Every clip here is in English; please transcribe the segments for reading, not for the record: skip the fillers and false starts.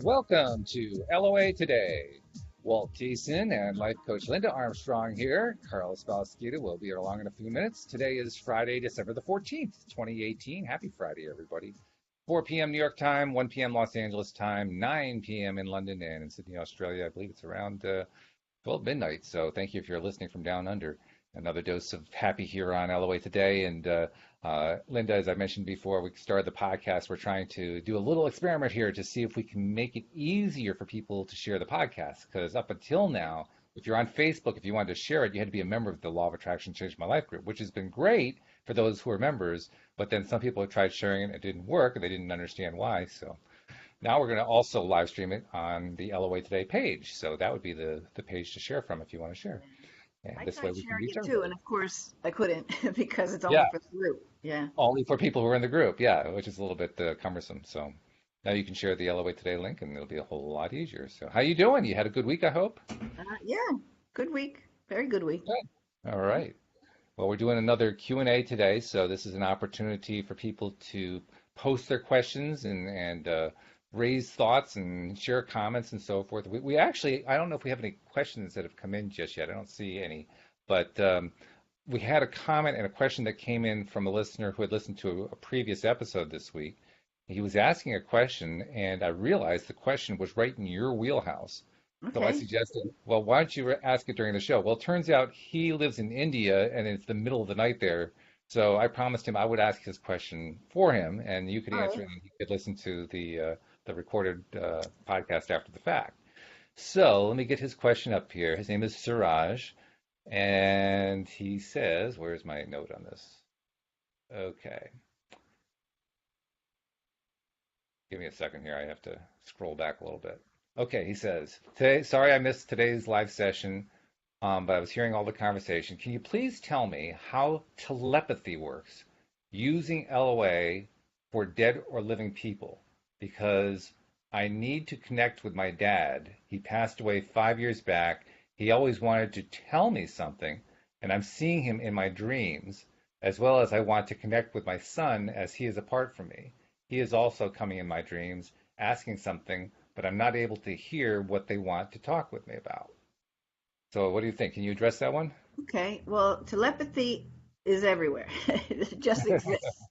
Welcome to LOA Today. Walt Thiessen and life coach Linda Armstrong here. Carlos Balesquita will be here along in a few minutes. Today is Friday, December the 14th, 2018. Happy Friday, everybody. 4 p.m. New York time, 1 p.m. Los Angeles time, 9 p.m. in London and in Sydney, Australia. I believe it's around 12 midnight. So thank you if you're listening from down under. Another dose of happy here on LOA Today. And Linda, as I mentioned before, we started the podcast. We're trying to do a little experiment here to see if we can make it easier for people to share the podcast. Because up until now, if you're on Facebook, if you wanted to share it, you had to be a member of the Law of Attraction Changed My Life group, which has been great for those who are members. But then some people have tried sharing it and it didn't work and they didn't understand why. So now we're going to also live stream it on the LOA Today page. So that would be the page to share from if you want to share. And I this way tried we can sharing reach it too, everybody. and of course I couldn't because it's Yeah, only for the group. Yeah. only for people who are in the group. Yeah, which is a little bit cumbersome. So now you can share the LOA Today link, and it'll be a whole lot easier. So how you doing? You had a good week, I hope. Yeah. Good week. Very good week. Good. All Yeah. right. Well, we're doing another Q&A today, so this is an opportunity for people to post their questions and raise thoughts and share comments and so forth. We actually, I don't know if we have any questions that have come in just yet. I don't see any, but we had a comment and a question that came in from a listener who had listened to a previous episode this week. He was asking a question, and I realized the question was right in your wheelhouse. So I Okay. suggested, well, why don't you ask it during the show? Well, it turns out he lives in India, and it's the middle of the night there. So I promised him I would ask his question for him, and you could All answer right. it, and he could listen to the recorded podcast after the fact. So let me get his question up here. His name is Suraj. And he says, where's my note on this? Okay, give me a second here. I have to scroll back a little bit. Okay, he says, today, sorry I missed today's live session, but I was hearing all the conversation. Can you please tell me how telepathy works using LOA for dead or living people? Because I need to connect with my dad. He passed away 5 years back. He always wanted to tell me something, and I'm seeing him in my dreams, as well as I want to connect with my son as he is apart from me. He is also coming in my dreams, asking something, but I'm not able to hear what they want to talk with me about. So what do you think? Can you address that one? Okay. Well, telepathy is everywhere. It just exists.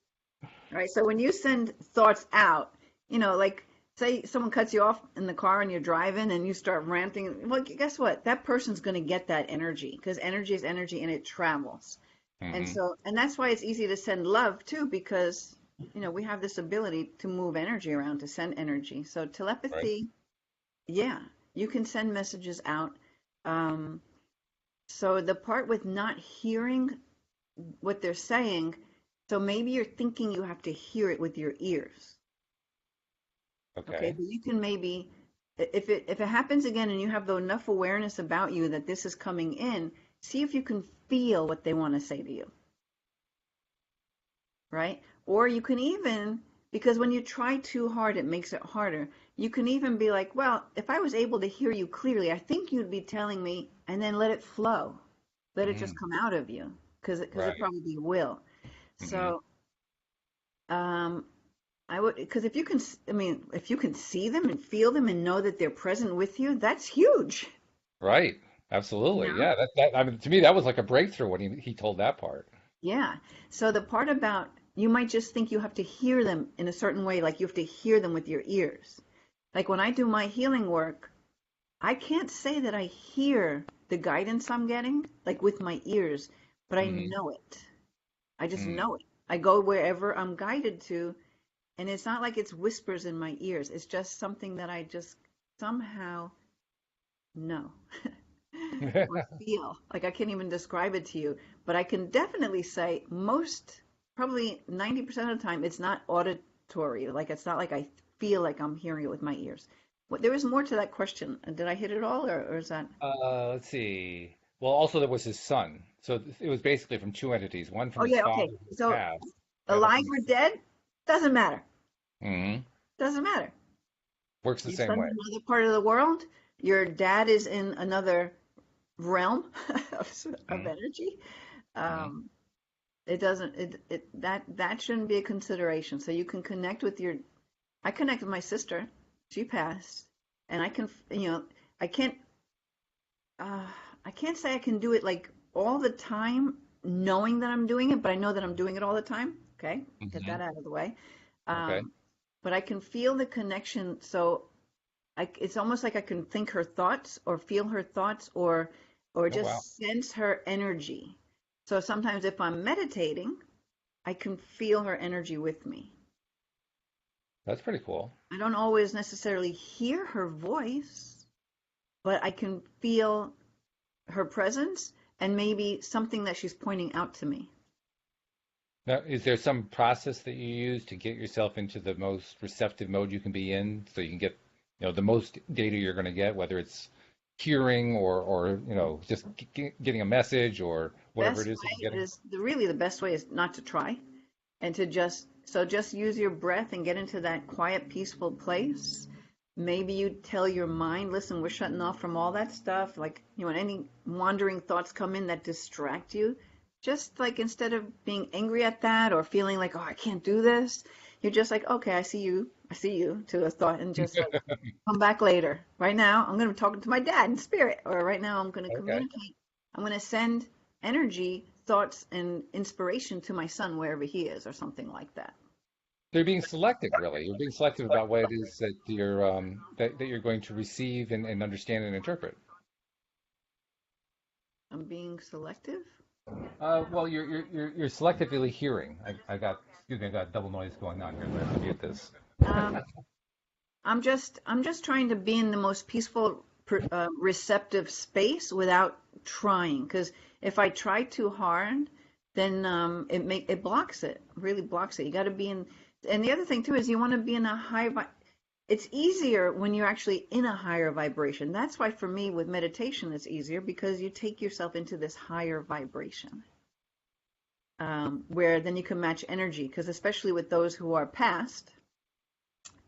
All right. So when you send thoughts out, like say someone cuts you off in the car and you're driving and you start ranting, well, guess what? That person's going to get that energy because energy is energy and it travels. And Hmm. so, and that's why it's easy to send love too, because, we have this ability to move energy around, to send energy. So Right. telepathy, yeah, you can send messages out. Um, so the part with not hearing what they're saying, so maybe you're thinking you have to hear it with your ears. Okay, Okay. but you can maybe, if it happens again and you have enough awareness about you that this is coming in, see if you can feel what they want to say to you, right? Or you can even, because when you try too hard, it makes it harder. You can even be like, well, if I was able to hear you clearly, I think you'd be telling me, and then let it flow. Let it just Hmm. come out of you, because it Right. probably will. Hmm. So, um, I would, because if you can, I mean, if you can see them and feel them and know that they're present with you, that's huge, Right. you Absolutely. know? Yeah. I mean, to me, that was like a breakthrough when he told that part. Yeah. So the part about you might just think you have to hear them in a certain way, like you have to hear them with your ears. Like when I do my healing work, I can't say that I hear the guidance I'm getting, like with my ears, but I Hmm. know it. I just Hmm. know it. I go wherever I'm guided to, and it's not like it's whispers in my ears. It's just something that I just somehow know or feel. Like I can't even describe it to you, but I can definitely say most, probably 90% of the time, it's not auditory. Like it's not like I feel like I'm hearing it with my ears. What, there is more to that question. Did I hit it all, or is that? Let's see. Well, also there was his son. So it was basically from two entities, one from Oh his yeah, okay. father who So passed, the other alive from or his son. dead doesn't matter. Hmm. Doesn't matter. Works the Your same son's way. in another part of the world. Your dad is in another realm of Hmm. energy. Hmm. Um, it doesn't that shouldn't be a consideration. So you can connect with your. I connect with my sister. She passed, and I can, I can't, uh, I can't say I can do it like all the time, knowing that I'm doing it, but I know that I'm doing it all the time. Okay, get Hmm. that out of the way. Okay. Um, but I can feel the connection. So it's almost like I can think her thoughts or feel her thoughts or Oh, wow. just sense her energy. So sometimes if I'm meditating, I can feel her energy with me. That's pretty cool. I don't always necessarily hear her voice, but I can feel her presence and maybe something that she's pointing out to me. Now, is there some process that you use to get yourself into the most receptive mode you can be in so you can get, the most data you're going to get, whether it's hearing or just getting a message or whatever it Best is that you're way getting? is really the best way is not to try and to just use your breath and get into that quiet, peaceful place. Maybe you tell your mind, listen, we're shutting off from all that stuff. Like, when any wandering thoughts come in that distract you, just like instead of being angry at that or feeling like, oh, I can't do this, you're just like, okay, I see you to a thought, and just like, come back later. Right now, I'm going to be talking to my dad in spirit, or right now, I'm going to Okay. communicate. I'm going to send energy, thoughts, and inspiration to my son wherever he is, or something like that. They're being selective, really. You're being selective about what it is that you're going to receive and understand and interpret. I'm being selective. Well, you're selectively hearing. Excuse me, I got double noise going on here. So I have to mute this. Um, I'm just trying to be in the most peaceful, receptive space without trying. Because if I try too hard, then it blocks it, really blocks it. You got to be in. And the other thing too is you want to be in a it's easier when you're actually in a higher vibration. That's why for me with meditation it's easier because you take yourself into this higher vibration, where then you can match energy. Because especially with those who are past,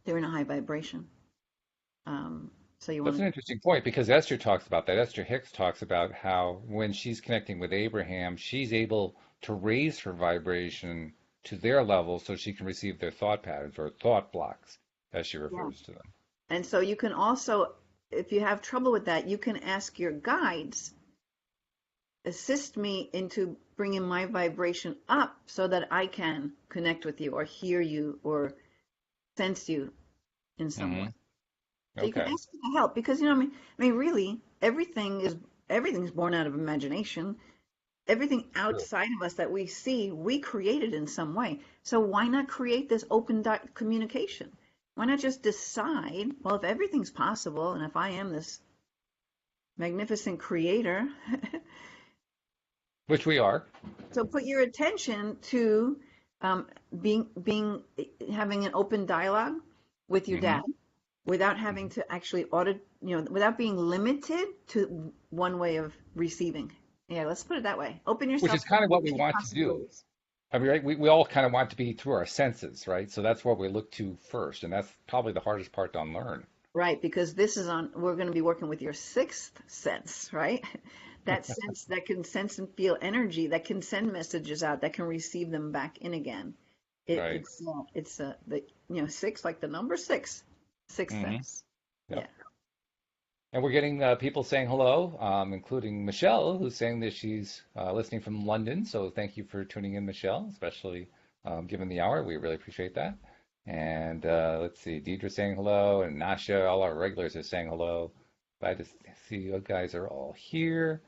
they're in a high vibration. So you That's want an to, interesting point because Esther talks about that. Esther Hicks talks about how when she's connecting with Abraham, she's able to raise her vibration to their level so she can receive their thought patterns or thought blocks, as she yeah. refers to them. And so you can also, if you have trouble with that, you can ask your guides, assist me into bringing my vibration up so that I can connect with you or hear you or sense you in some way. Hmm. So you can Okay. ask for help because I mean, really, everything's born out of imagination. Everything True. outside of us that we see, we created in some way. So why not create this open communication? Why not just decide, well, if everything's possible and if I am this magnificent creator, Which we are. so put your attention to um, having an open dialogue with your Hmm. dad without having Hmm. to actually audit, without being limited to one way of receiving. Yeah, let's put it that way. Open Which yourself is to kind of what we many want to do. possibilities. I mean, right? We all kind of want to be through our senses, right? So that's what we look to first, and that's probably the hardest part to unlearn. Right, because we're going to be working with your sixth sense, right? That sense that can sense and feel energy, that can send messages out, that can receive them back in again. Right. Six, like the number six, sixth Hmm. sense. Yeah. Yep. And we're getting people saying hello, including Michelle, who's saying that she's listening from London. So thank you for tuning in, Michelle, especially given the hour. We really appreciate that. And let's see, Deidre saying hello, and Nasha, all our regulars are saying hello. Glad to see you guys are all here.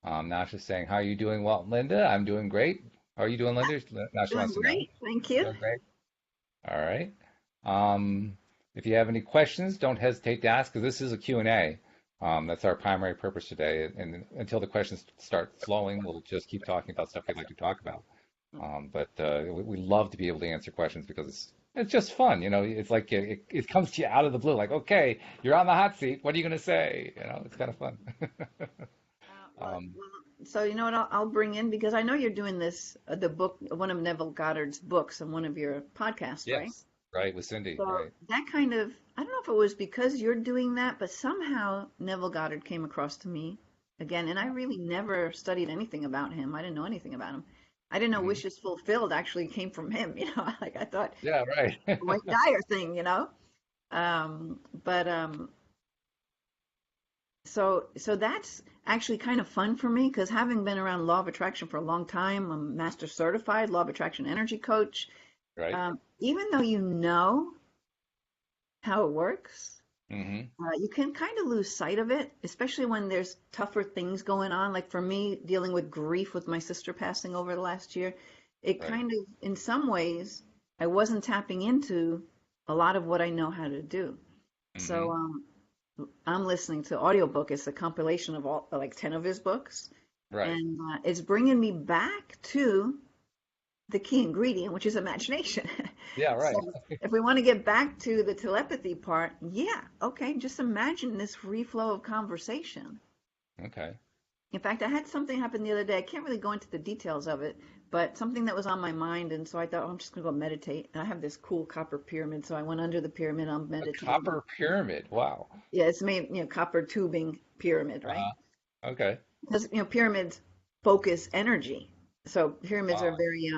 Nasha's saying, how are you doing, Walt and Linda? I'm doing great. How are you doing, Linda? Nasha Doing wants to know. great. Thank you. Doing great. All right. If you have any questions, don't hesitate to ask because this is a Q&A. That's our primary purpose today. And until the questions start flowing, we'll just keep talking about stuff we'd like to talk about. But we love to be able to answer questions because it's just fun. It's like it comes to you out of the blue. Like, okay, you're on the hot seat. What are you going to say? It's kind of fun. Um, So you know what I'll bring in because I know you're doing this, the book, one of Neville Goddard's books and one of your podcasts, right? yes, right, with Cindy, So right. that kind of, I don't know if it was because you're doing that, but somehow Neville Goddard came across to me again, and I really never studied anything about him. I didn't know anything about him. I didn't know Hmm. Wishes Fulfilled actually came from him, like I thought Yeah, right. Wayne Dyer thing. But so that's actually kind of fun for me because having been around law of attraction for a long time, I'm master certified law of attraction energy coach. Right? Even though you know how it works, Mm-hmm. you can kind of lose sight of it, especially when there's tougher things going on. Like for me, dealing with grief with my sister passing over the last year, it Right. kind of, in some ways, I wasn't tapping into a lot of what I know how to do. Mm-hmm. So I'm listening to audiobook. It's a compilation of all like 10 of his books, Right. and it's bringing me back to the key ingredient, which is imagination. Yeah, So right. if we want to get back to the telepathy part, yeah, okay, just imagine this free flow of conversation. Okay. In fact, I had something happen the other day. I can't really go into the details of it, but something that was on my mind, and so I thought, oh, I'm just gonna go meditate. And I have this cool copper pyramid, so I went under the pyramid. I'm A meditating. copper pyramid. Wow. Yeah, it's made, copper tubing pyramid, right? Uh-huh. Okay. Because pyramids focus energy. So pyramids are Ah, very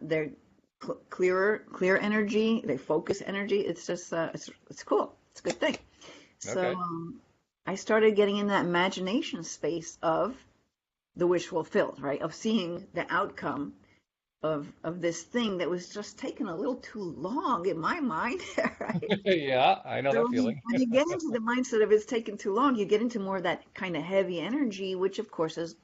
they're clear energy. They focus energy. It's just it's cool. It's a good thing. So okay. I started getting in that imagination space of the wish fulfilled, right? Of seeing the outcome of this thing that was just taking a little too long in my mind, right? Yeah, I know So that when you feeling. when you get into the mindset of it's taking too long, you get into more of that kind of heavy energy, which of course is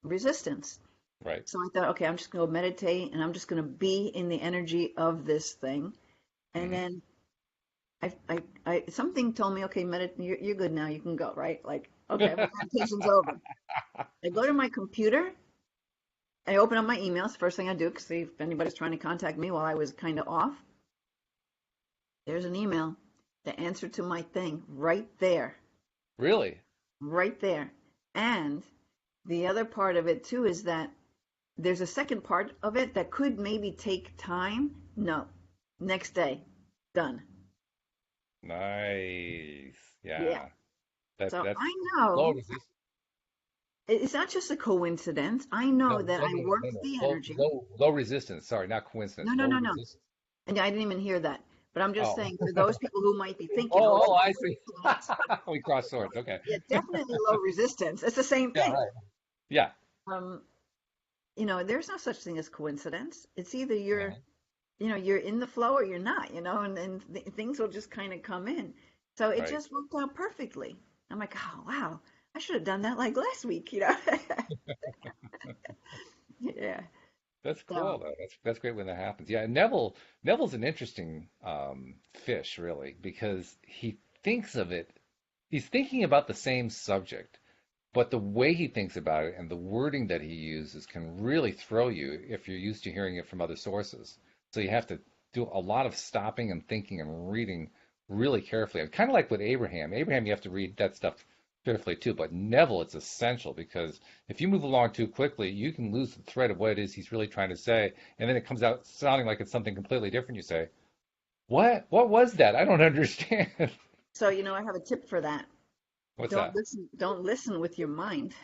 resistance. Right. So I thought, okay, I'm just going to meditate and I'm just going to be in the energy of this thing. And Hmm. then something told me, okay, you're good now. You can go, right? Like, okay, my meditation's over. I go to my computer. I open up my emails. First thing I do, see if anybody's trying to contact me while I was kind of off. There's an email, the answer to my thing right there, Really? right there. And the other part of it too is that there's a second part of it that could maybe take time. No, next day, done. Nice. Yeah. Yeah. That So that's I low know resist. it's not just a coincidence. I No, know no, that no, I no, no, worked no. the Low, energy. low resistance. Sorry, not No, coincidence. no, Low no, no. resistance. And I didn't even hear that. But I'm just Oh. saying for those people who might be Oh, thinking, oh, it's oh, a I see. coincidence. We cross swords. Okay. Yeah, definitely low resistance. It's the same Yeah, thing. right. Yeah. Um, there's no such thing as coincidence. It's either Mhm. you're in the flow or you're not, and things will just kind of come in. So it Right. just worked out perfectly. I'm like, oh, wow, I should have done that like last week. Yeah. That's cool So, though. That's great when that happens. Yeah, Neville's an interesting fish really because he thinks of it. He's thinking about the same subject, but the way he thinks about it and the wording that he uses can really throw you if you're used to hearing it from other sources. So you have to do a lot of stopping and thinking and reading really carefully. Kind of like with Abraham. Abraham, you have to read that stuff carefully too. But Neville, it's essential because if you move along too quickly, you can lose the thread of what it is he's really trying to say, and then it comes out sounding like it's something completely different. You say, "What? What was that? I don't understand." so I have a tip for that. What's Don't that? listen, don't listen with your mind.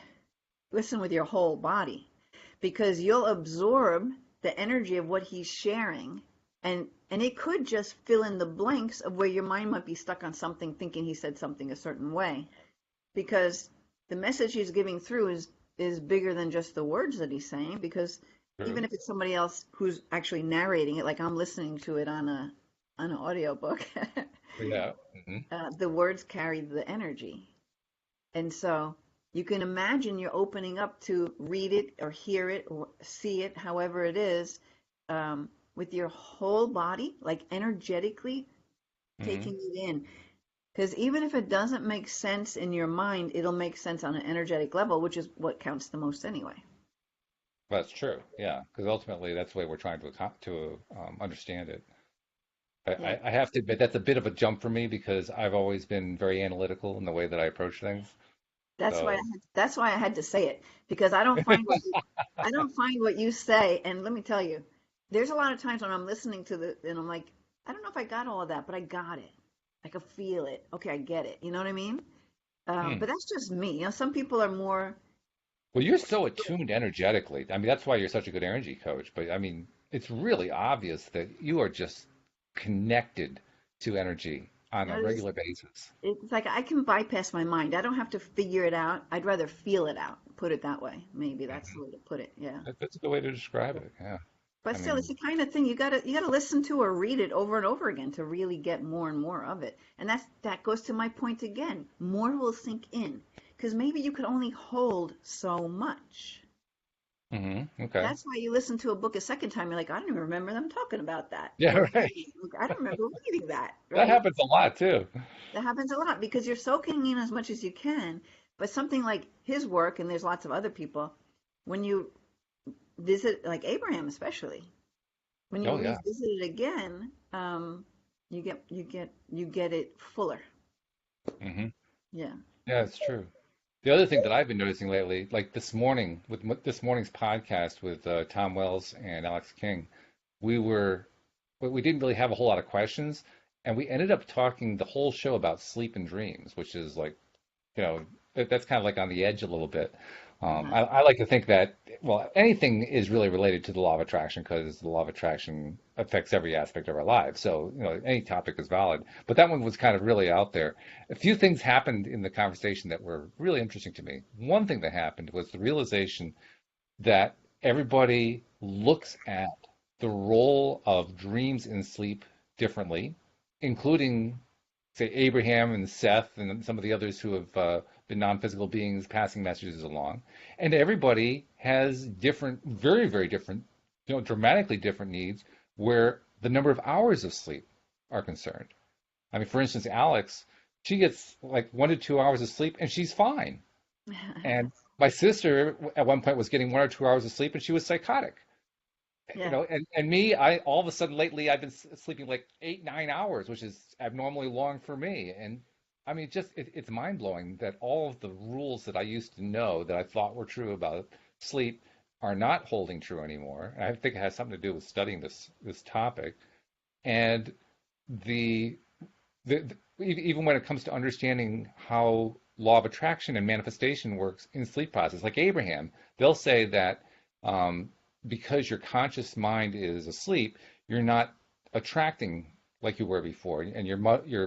Listen with your whole body because you'll absorb the energy of what he's sharing and it could just fill in the blanks of where your mind might be stuck on something thinking he said something a certain way because the message he's giving through is bigger than just the words that he's saying because even True. if it's somebody else who's actually narrating it like I'm listening to it on an audio book Yeah. Hmm. the words carry the energy. And so you can imagine you're opening up to read it or hear it or see it, however it is, with your whole body, like energetically Hmm. taking it in. Because even if it doesn't make sense in your mind, it'll make sense on an energetic level, which is what counts the most anyway. That's true. Yeah, because ultimately that's the way we're trying to understand it. I, Yeah. I have to admit that's a bit of a jump for me because I've always been very analytical in the way that I approach things. So That's why I had to say it because I don't find what you say. And let me tell you, there's a lot of times when I'm listening to and I'm like, I don't know if I got all of that, but I got it. I could feel it. Okay, I get it. You know what I mean? hmm. But that's just me. Some people are more. Well, you're so attuned energetically. I mean, that's why you're such a good energy coach. But I mean, it's really obvious that you are just connected to energy on a Notice regular basis. it's like I can bypass my mind. I don't have to figure it out. I'd rather feel it out. Put it that way. Maybe that's the way to put it. Yeah. That's a good way to describe it. Yeah. But I still, it's mean, the kind of thing you gotta listen to or read it over and over again to really get more and more of it. And that goes to my point again. More will sink in because maybe you could only hold so much. okay. That's why you listen to a book a second time. You're like, I don't even remember them talking about that. Yeah, Or right. I don't remember reading that, That right? happens a lot too. That happens a lot because you're soaking in as much as you can. But something like his work, and there's lots of other people, when you visit, like Abraham especially, when you Oh yeah. revisit it again, you get it fuller. hmm Yeah. Yeah, it's true. The other thing that I've been noticing lately, like this morning with this morning's podcast with Tom Wells and Alex King, we didn't really have a whole lot of questions, and we ended up talking the whole show about sleep and dreams, which is like, that's kind of like on the edge a little bit. Uh-huh. I like to think that, well, anything is really related to the law of attraction because the law of attraction affects every aspect of our lives. So, any topic is valid. But that one was kind of really out there. A few things happened in the conversation that were really interesting to me. One thing that happened was the realization that everybody looks at the role of dreams in sleep differently, including, say, Abraham and Seth and some of the others who have been non-physical beings passing messages along. And everybody has different, very, very different, dramatically different needs where the number of hours of sleep are concerned. I mean, for instance, Alex, she gets like 1 to 2 hours of sleep and she's fine. And my sister at one point was getting 1 or 2 hours of sleep and she was psychotic. Yeah. And me, I all of a sudden lately I've been sleeping like 8, 9 hours, which is abnormally long for me. And I mean, it's mind blowing that all of the rules that I used to know that I thought were true about sleep are not holding true anymore. And I think it has something to do with studying this topic. And the, even when it comes to understanding how law of attraction and manifestation works in sleep process, like Abraham, they'll say that because your conscious mind is asleep, you're not attracting like you were before, and your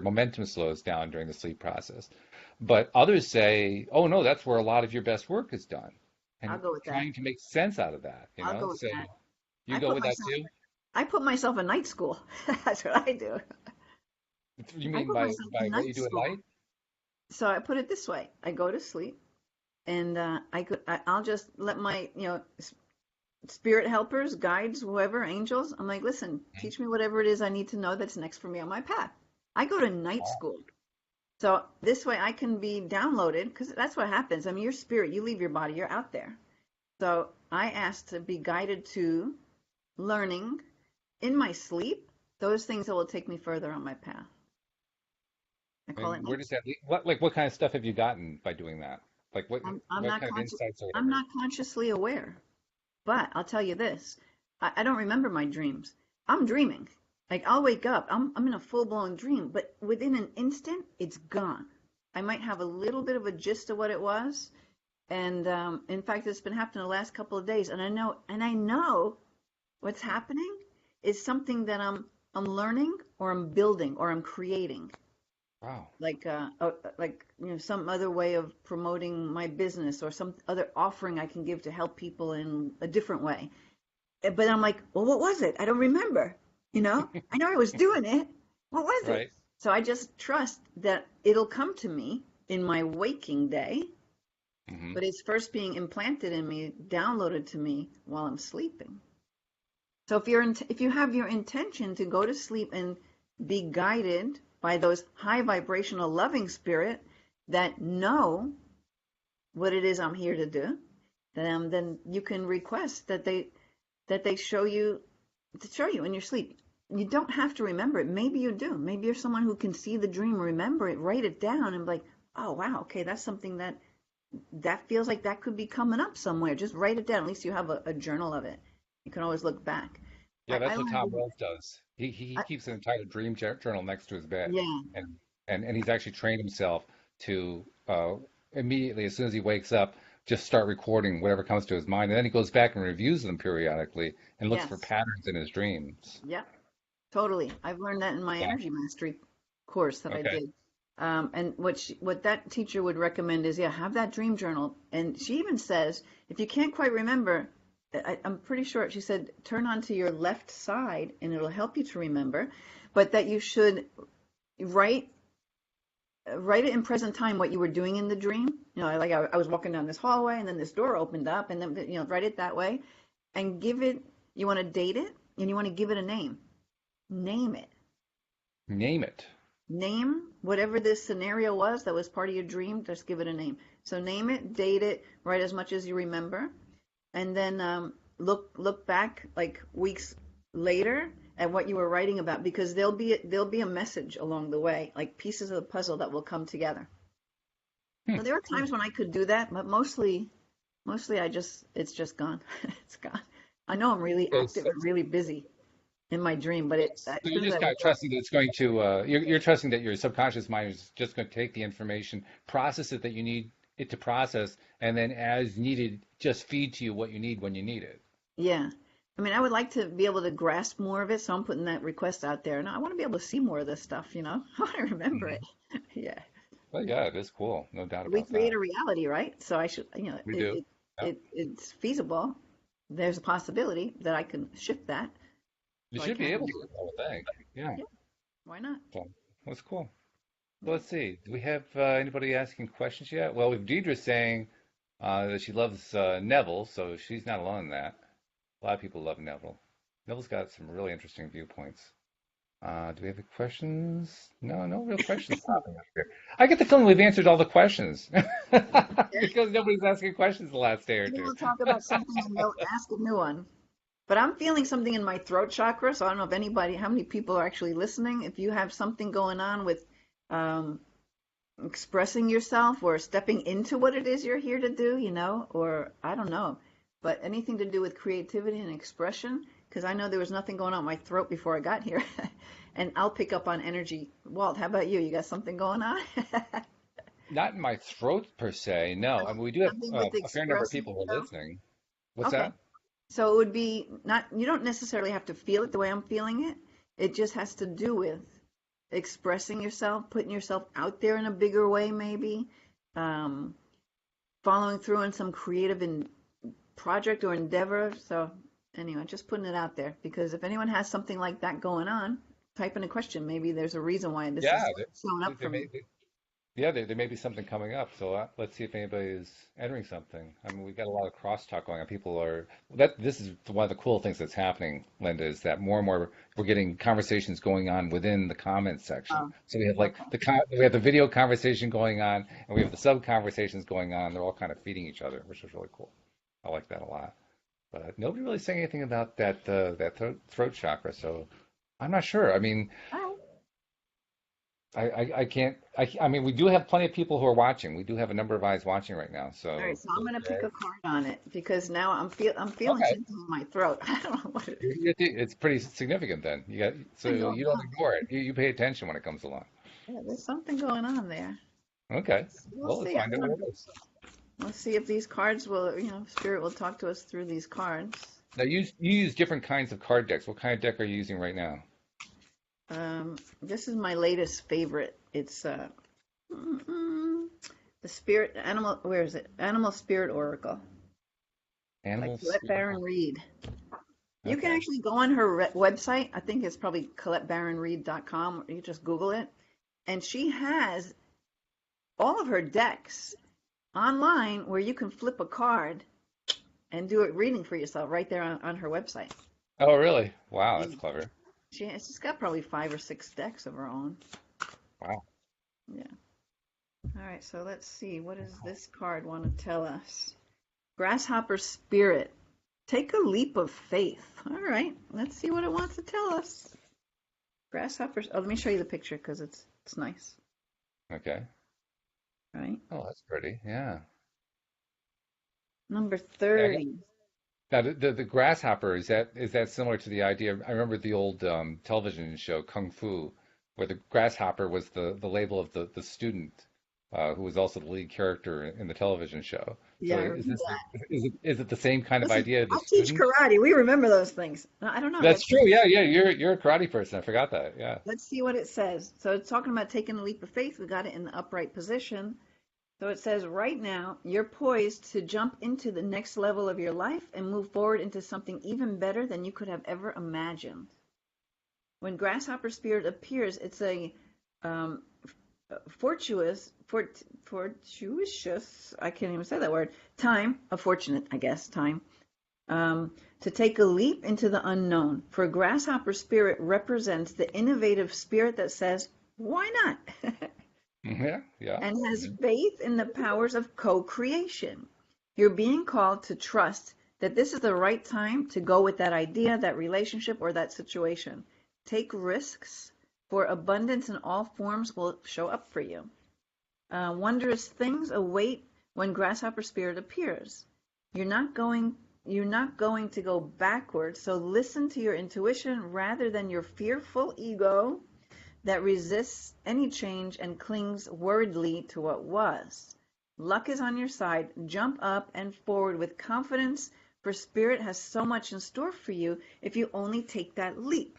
momentum slows down during the sleep process. But others say, oh no, that's where a lot of your best work is done, I'll and go with that. trying to make sense out of that, I'll go with So that. you I go put with that myself too? I put myself in night school. That's what I do. You I mean put myself by in what you night do at school. night? So I put it this way. I go to sleep and I'll just let my, spirit helpers, guides, whoever, angels. I'm like, listen, teach me whatever it is I need to know that's next for me on my path. I go to night Oh, school. So this way I can be downloaded because that's what happens. I mean, your spirit, you leave your body, you're out there. So I asked to be guided to learning in my sleep those things that will take me further on my path. I call it and where night does school. that lead? What kind of stuff have you gotten by doing that? Like I'm what not kind of conscious. insights or I'm whatever? not consciously aware. But I'll tell you this, I don't remember my dreams. I'm dreaming. Like I'll wake up, I'm in a full-blown dream, but within an instant, it's gone. I might have a little bit of a gist of what it was, and in fact, it's been happening the last couple of days, and I know what's happening is something that I'm learning or I'm building or I'm creating Wow. like some other way of promoting my business or some other offering I can give to help people in a different way. But I'm like, well, what was it? I don't remember. I know I was doing it. What was it? Right. So I just trust that it'll come to me in my waking day, hmm but it's first being implanted in me, downloaded to me while I'm sleeping. So if you have your intention to go to sleep and be guided by those high vibrational loving spirit that know what it is I'm here to do, then you can request that they show you in your sleep. You don't have to remember it. Maybe you do. Maybe you're someone who can see the dream, remember it, write it down, and be like, oh wow, okay, that's something that feels like that could be coming up somewhere. Just write it down. At least you have a journal of it. You can always look back. Yeah, I that's what Tom learned. Wells does. He I, keeps an entire dream journal next to his bed, yeah, and and he's actually trained himself to immediately as soon as he wakes up, just start recording whatever comes to his mind, and then he goes back and reviews them periodically and looks for yes, patterns in his dreams. yep. Totally. I've learned that in my Yeah. energy mastery course that I Okay. did. And what that teacher would recommend is, yeah, have that dream journal. And she even says, if you can't quite remember, I'm pretty sure she said, turn onto your left side and it'll help you to remember, but that you should write write it in present time what you were doing in the dream. You know, like I was walking down this hallway and then this door opened up and then, you know, write it that way and give it, you want to date it and you want to give it a name. Name it. Name it. Name whatever this scenario was that was part of your dream, just give it a name. So name it, date it, write as much as you remember, and then look back like weeks later at what you were writing about because there'll be a message along the way, like pieces of the puzzle that will come together. Hmm. So there are times when I could do that, but mostly it's just gone. It's gone. I know I'm really Okay, active and really busy in my dream, but so as you're soon as just I kind of wake up, trusting that it's going to, you're trusting that your subconscious mind is just going to take the information, process it that you need it to process, and then as needed, just feed to you what you need when you need it. yeah. I mean, I would like to be able to grasp more of it, so I'm putting that request out there. And I want to be able to see more of this stuff, you know? I want to remember it. Mhm. Yeah. Well, yeah, it is cool. No doubt We about create that. a reality, right? So I should, you know, We do. Yeah. it's feasible. There's a possibility that I can shift that, You so I should be can able do to, it. I would think. Yeah. Yeah, why not? So that's cool. So Yeah. let's see. Do we have anybody asking questions yet? Well, we've Deidre saying that she loves Neville, so she's not alone in that. A lot of people love Neville. Neville's got some really interesting viewpoints. Do we have any questions? No, no real questions popping up here. I get the feeling we've answered all the questions Yeah. because nobody's asking questions the last day or Maybe two. we'll talk about something and they'll ask a new one. But I'm feeling something in my throat chakra, so I don't know if anybody, how many people are actually listening. If you have something going on with um, expressing yourself or stepping into what it is you're here to do, you know, or I don't know, but anything to do with creativity and expression, because I know there was nothing going on in my throat before I got here. And I'll pick up on energy. Walt, how about you? You got something going on? Not in my throat per se, no. I mean, we do have Something with a fair number of expressing people who are yourself? listening. What's Okay. that? So it would be not, you don't necessarily have to feel it the way I'm feeling it. It just has to do with expressing yourself, putting yourself out there in a bigger way, maybe, um, following through on some creative project or endeavor. So anyway, just putting it out there because if anyone has something like that going on, type in a question. Maybe there's a reason why this Yeah, is showing up there for me. may be. Yeah, there may be something coming up, so let's see if anybody is entering something. I mean, we've got a lot of crosstalk going on. People are that this is one of the cool things that's happening, Linda, is that more and more we're getting conversations going on within the comments section. Oh, So we have like okay. we have the video conversation going on, and we have the sub conversations going on. They're all kind of feeding each other, which is really cool. I like that a lot. But nobody really saying anything about that throat chakra, so I'm not sure. I mean. All right. I can't. I mean, we do have plenty of people who are watching. We do have a number of eyes watching right now. All right. So, So I'm so gonna pick Jay. a card on it because now I'm feeling Okay, something in my throat. I don't know what it is. it's pretty significant then. You got so Something going you don't on. ignore it. You pay attention when it comes along. Yeah, there's something going on there. Okay, We'll well, let's see. find out what it is. We'll see if these cards will, you know, Spirit will talk to us through these cards. Now, you use different kinds of card decks. What kind of deck are you using right now? This is my latest favorite. It's mm, the Spirit Animal. Where is it? Animal Spirit Oracle by Animal Colette Spirit. Baron Reed. You can Okay. actually go on her website. I think it's probably ColetteBaronReed.com. You just Google it, and she has all of her decks online where you can flip a card and do a reading for yourself right there on her website. Oh, really? Wow, Yeah. that's clever. She's got probably 5 or 6 decks of her own. Wow. Yeah. All right, so let's see. What does this card want to tell us? Grasshopper Spirit. Take a leap of faith. All right, let's see what it wants to tell us. Grasshoppers. Oh, let me show you the picture because it's nice. Okay. All right. Oh, that's pretty. Yeah. Number Yeah, 30. now, the grasshopper is that similar to the idea? I remember the old television show Kung Fu, where the grasshopper was the label of the student who was also the lead character in the television show. Yeah, So I remember is it the same kind of Listen, idea? The I teach student? karate. We remember those things. No, I don't know. That's true. Yeah, yeah. You're a karate person. I forgot that. Yeah. Let's see what it says. So it's talking about taking a leap of faith. We got it in the upright position. So it says right now, you're poised to jump into the next level of your life and move forward into something even better than you could have ever imagined. When grasshopper spirit appears, it's a um, fortuitous, I can't even say that word, time, a fortunate, I guess, time, to take a leap into the unknown. For grasshopper spirit represents the innovative spirit that says, why not? Yeah. Yeah. And has Mhm. faith in the powers of co-creation. You're being called to trust that this is the right time to go with that idea, that relationship, or that situation. Take risks, for abundance in all forms will show up for you. Wondrous things await when grasshopper spirit appears. You're not going you're not going to go backwards, so listen to your intuition rather than your fearful ego that resists any change and clings worriedly to what was. Luck is on your side. Jump up and forward with confidence, for Spirit has so much in store for you if you only take that leap.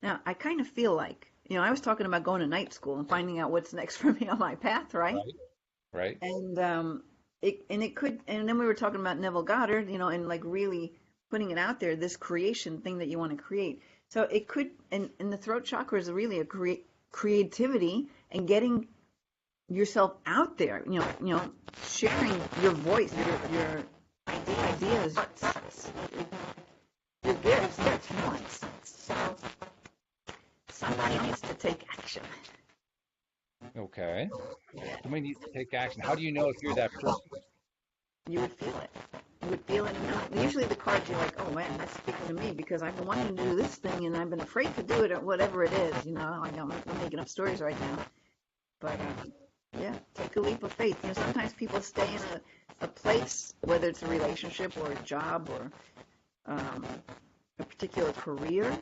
Now, I kind of feel like, I was talking about going to night school and finding out what's next for me on my path, right? Right. Right. And it could, and then we were talking about Neville Goddard, and like really putting it out there, this creation thing that you want to create. So it could, and the throat chakra is really a creativity and getting yourself out there, sharing your voice, your ideas, your gifts, your talents. So somebody needs to take action. Okay. Somebody needs to take action. How do you know if you're that person? You would feel it. You would feel it. Usually the cards, you're like, oh man, that's speaking to me because I've been wanting to do this thing and I've been afraid to do it or whatever it is. Like I'm making up stories right now. But yeah, take a leap of faith. Sometimes people stay in a place, whether it's a relationship or a job or a particular career,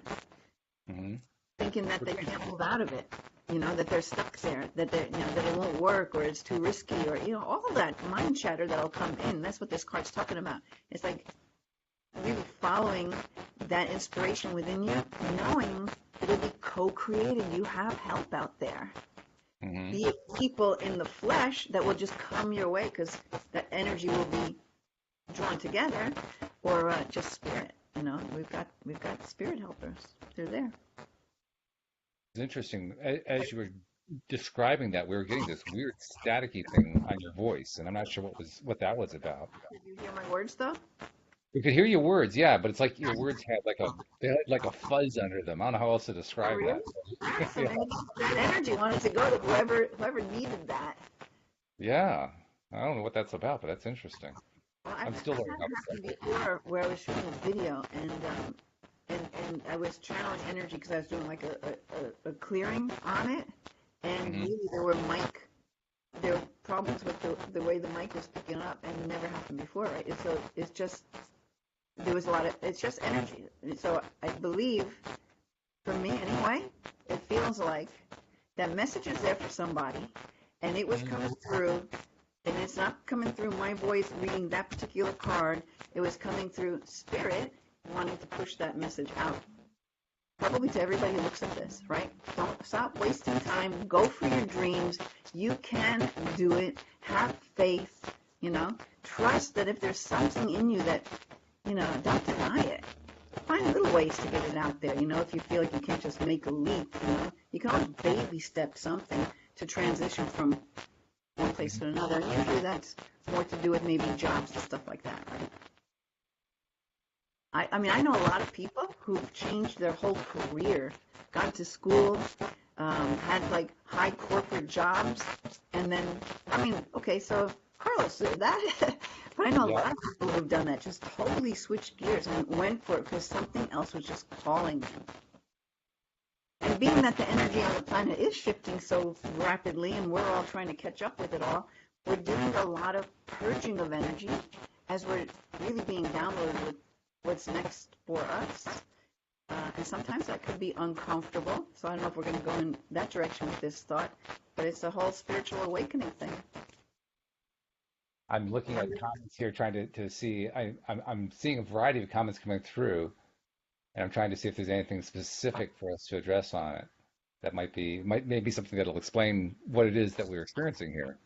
Hmm. thinking that they can't move out of it. That they're stuck there, that that it won't work or it's too risky or all of that mind chatter that'll come in. That's what this card's talking about. It's like really following that inspiration within you, knowing it'll be co-created. You have help out there. Hmm. Be it people in the flesh that will just come your way because that energy will be drawn together, or just spirit. We've got spirit helpers. They're there. It's interesting. As you were describing that, we were getting this weird staticky thing on your voice, and I'm not sure what that was about. Did you hear my words though? We could hear your words, yeah, but it's like your words had they had like a fuzz under them. I don't know how else to Oh, describe really? that. So Yeah. maybe that energy wanted to go to whoever needed that. Yeah. I don't know what that's about, but that's interesting. Well, I'm still I've learning had how it to happen separate. before where I was shooting a video and I was channeling energy because I was doing like a clearing on it, and Hmm. really there were problems with the way the mic was picking up, and it never happened before, right? So it's just there was a lot of it's just energy. And so I believe, for me anyway, it feels like that message is there for somebody, and it was coming through, and it's not coming through my voice reading that particular card. It was coming through spirit wanting to push that message out. Probably to everybody who looks at this, right? Don't stop wasting time. Go for your dreams. You can do it. Have faith, Trust that if there's something in you that, don't deny it. Find little ways to get it out there, if you feel like you can't just make a leap, You can always baby step something to transition from one place to another. And usually that's more to do with maybe jobs and stuff like that, right? I mean, I know a lot of people who've changed their whole career, gone to school, had like high corporate jobs, and then, I mean, okay, so Carlos did that, but I know a Yeah. lot of people who've done that, just totally switched gears and went for it because something else was just calling them. And being that the energy on the planet is shifting so rapidly and we're all trying to catch up with it all, we're doing a lot of purging of energy as we're really being downloaded with what's next for us. And sometimes that could be uncomfortable. So I don't know if we're going to go in that direction with this thought, but it's a whole spiritual awakening thing. I'm looking at comments here, trying to see. I'm seeing a variety of comments coming through, and I'm trying to see if there's anything specific for us to address on it that might maybe something that'll explain what it is that we're experiencing here.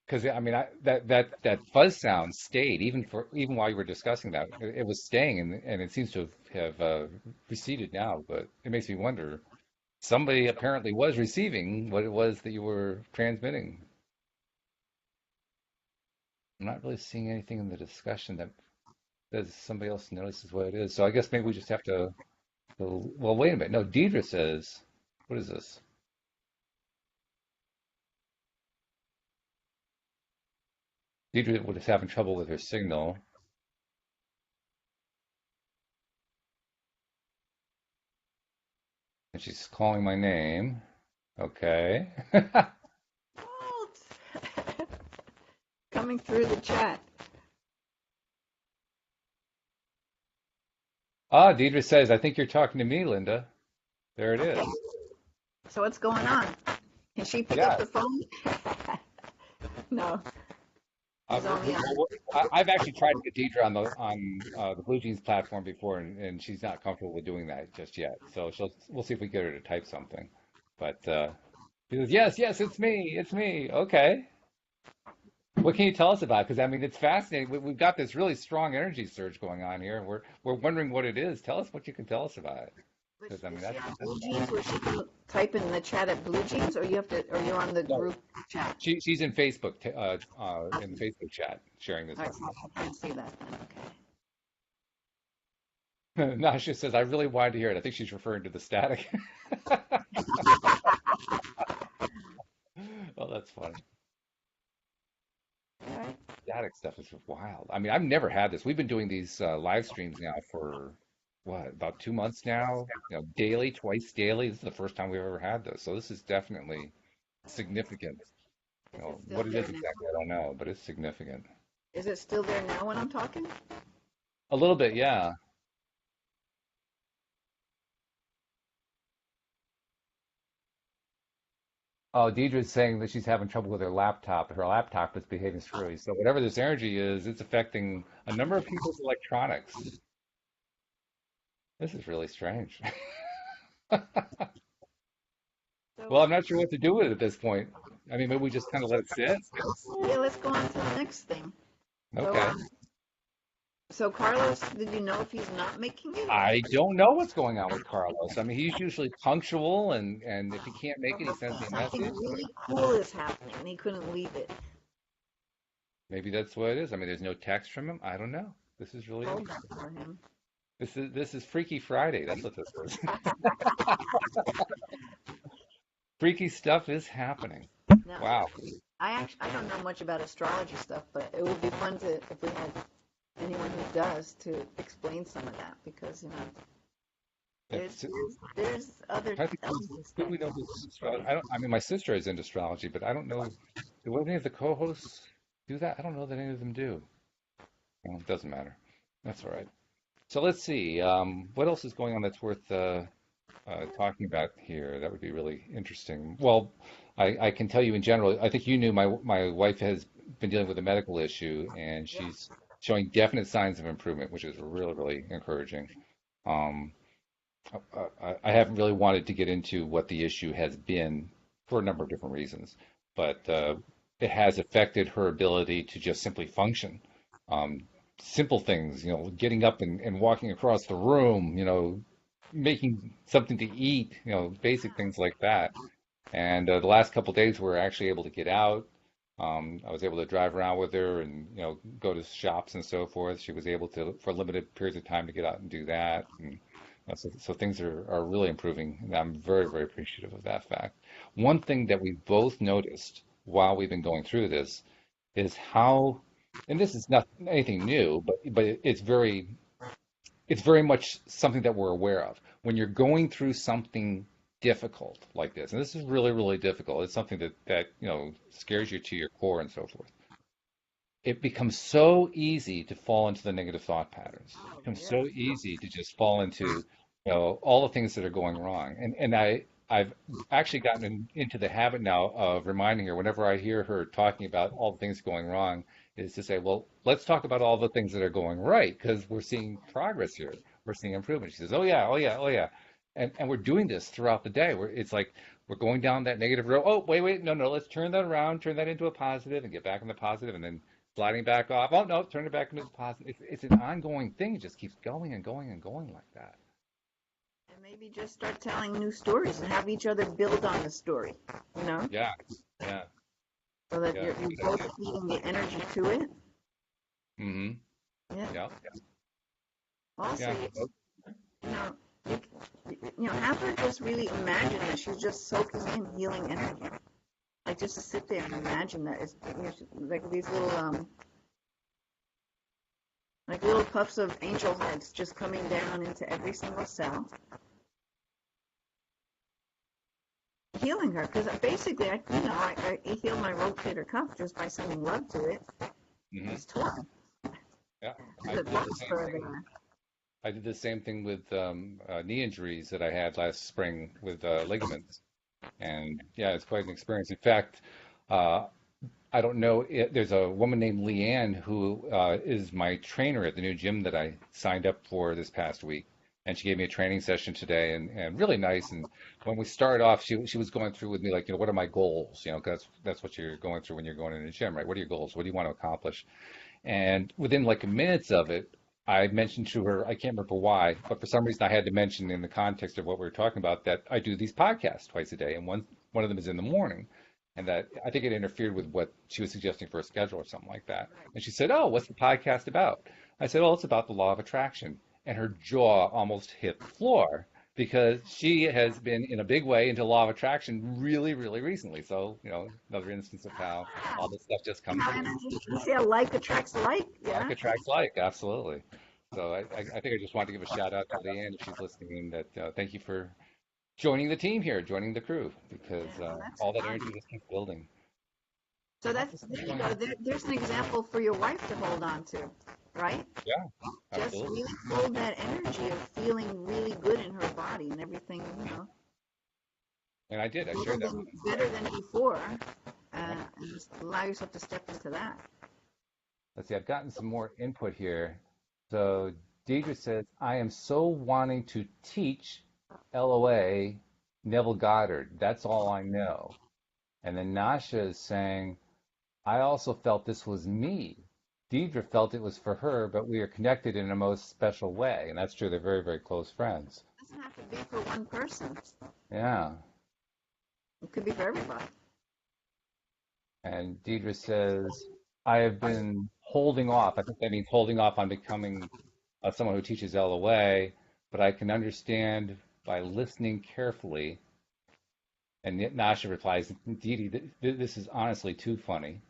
Because I mean, that fuzz sound stayed even while you were discussing that. It was staying, and it seems to have receded now. But it makes me wonder. Somebody apparently was receiving what it was that you were transmitting. I'm not really seeing anything in the discussion that says somebody else notices what it is. So I guess maybe we just have to. Well, wait a minute. No, Deidre says, what is this? Deidre was having trouble with her signal, and she's calling my name. Okay. Walt! Coming through the chat. Ah, Deidre says, I think you're talking to me, Linda. There it Okay, is. so what's going on? Can she pick up Yeah. the phone? No, she's only on. I've actually tried to get Deidre on the Blue Jeans platform before, and she's not comfortable with doing that just yet. So we'll see if we get her to type something. But she says, yes, yes, it's me. Okay. What can you tell us about it? Because I mean, it's fascinating. We've got this really strong energy surge going on here, and we're wondering what it is. Tell us what you can tell us about it. Because I mean, Is she on that's Blue Jeans where she can type in the chat at Blue Jeans, or you have to, or you're on the no. group chat? She's in Facebook in the Facebook chat sharing this All right, with so I can't see that then. me. Nasha says, I really wanted to hear it. I think she's referring to the static. Oh, that's funny. Okay. All right. Static stuff is wild. I mean, I've never had this. We've been doing these live streams now for what, about 2 months now? Daily, twice daily. This is the first time we've ever had this. So this is definitely significant. Is it still What it there is now? exactly, I don't know, but it's significant. Is it still there now when I'm talking? A little bit, yeah. Oh, Deidre's saying that she's having trouble with her laptop. Her laptop is behaving screwy. So whatever this energy is, it's affecting a number of people's electronics. This is really strange. So, Well, I'm not sure what to do with it at this point. I mean, maybe we just kind of let it sit. yeah, let's go on to the next thing. So, Okay. so Carlos, did you know if he's not making it? I don't know what's going on with Carlos. I mean, he's usually punctual, and if he can't make it, he sends me a Something message. But really cool is happening, and he couldn't leave it. maybe that's what it is. I mean, there's no text from him. I don't know. This is really Hold that interesting. for him. This is Freaky Friday. That's what this is. Freaky stuff is happening. Now, Wow. I don't know much about astrology stuff, but it would be fun to if we had anyone who does to explain some of that because there's That's, there's other I think elements who there. we know who's astrology. I don't. I mean, my sister is into astrology, but I don't know. Do any of the co-hosts do that? I don't know that any of them do. Well, it doesn't matter. That's all right. So let's see. What else is going on that's worth talking about here? That would be really interesting. Well, I can tell you in general. I think you knew my wife has been dealing with a medical issue, and Yeah. she's showing definite signs of improvement, which is really, really encouraging. Um, I haven't really wanted to get into what the issue has been for a number of different reasons, but it has affected her ability to just simply function. Um, Simple things, getting up and walking across the room, making something to eat, basic things like that. And the last couple of days, we were actually able to get out. I was able to drive around with her and go to shops and so forth. She was able to, for limited periods of time, to get out and do that. And so things are really improving, and I'm very, very appreciative of that fact. One thing that we both noticed while we've been going through this is how, and this is not anything new, but it's very much something that we're aware of. When you're going through something difficult like this, and this is really, really difficult, it's something that scares you to your core and so forth. it becomes so easy to fall into the negative thought patterns. It Oh, becomes yeah. so easy to just fall into, all the things that are going wrong. And I've actually gotten into the habit now of reminding her whenever I hear her talking about all the things going wrong, is to say, well, let's talk about all the things that are going right because we're seeing progress here. We're seeing improvement. She says, oh yeah, oh yeah, oh yeah. And we're doing this throughout the day. It's like we're going down that negative road. Oh, wait, no, no, let's turn that around, turn that into a positive and get back in the positive, and then sliding back off. Oh no, turn it back into the positive. It's an ongoing thing. It just keeps going and going and going like that. And maybe just start telling new stories and have each other build on the story, you know, Yeah, yeah, so that yeah. you're Good both idea. feeding the energy to it. Mm-hmm. Yeah. Yeah, Also, yeah. you know, you, have her just really imagine that she's just soaking in healing energy. Like just to sit there and imagine that it's like these little like little puffs of angel hearts just coming down into every single cell, healing her. Because basically, I healed my rotator cuff just by sending love to it. It Mm-hmm. was torn. Yeah. I The did the bone same spur thing. there. I did the same thing with knee injuries that I had last spring with ligaments, and yeah, it's quite an experience. In fact, uh, I don't know. There's a woman named Leanne who is my trainer at the new gym that I signed up for this past week, and she gave me a training session today, and really nice. And when we started off, she was going through with me like, what are my goals? 'Cause that's what you're going through when you're going in a gym, right? What are your goals? What do you want to accomplish? And within like minutes of it, I mentioned to her, I can't remember why, but for some reason I had to mention in the context of what we were talking about that I do these podcasts twice a day, and one of them is in the morning, and that I think it interfered with what she was suggesting for a schedule or something like that. And she said, "Oh, what's the podcast about?" I said, "Oh, it's about the law of attraction," and her jaw almost hit the floor because she has been in a big way into law of attraction really, really recently. So, another instance of how all this stuff just comes How in. energy, you see, like attracts like, Like yeah. attracts like, absolutely. So I think I just wanted to give a shout out to Leanne if she's listening in that thank you for joining the team here, joining the crew, because Yeah, well, that's all that fun. energy just keeps building. So Lots that's of stuff there you going go. on. There's an example for your wife to hold on to, right? Yeah, Just absolutely. really hold that energy of feeling really good in her body and everything, And I did. I shared that with her better today. than before, Yeah. and just allow yourself to step into that. Let's see. I've gotten some more input here. So Deidre says, I am so wanting to teach LOA Neville Goddard. That's all I know. And then Nasha is saying, I also felt this was me. Deidre felt it was for her, but we are connected in a most special way. And that's true. They're very, very close friends. It doesn't have to be for one person. Yeah. It could be for everybody. And Deidre says, I have been holding off. I think that means holding off on becoming someone who teaches LOA, but I can understand by listening carefully. And Nasha replies, Dee Dee, this is honestly too funny.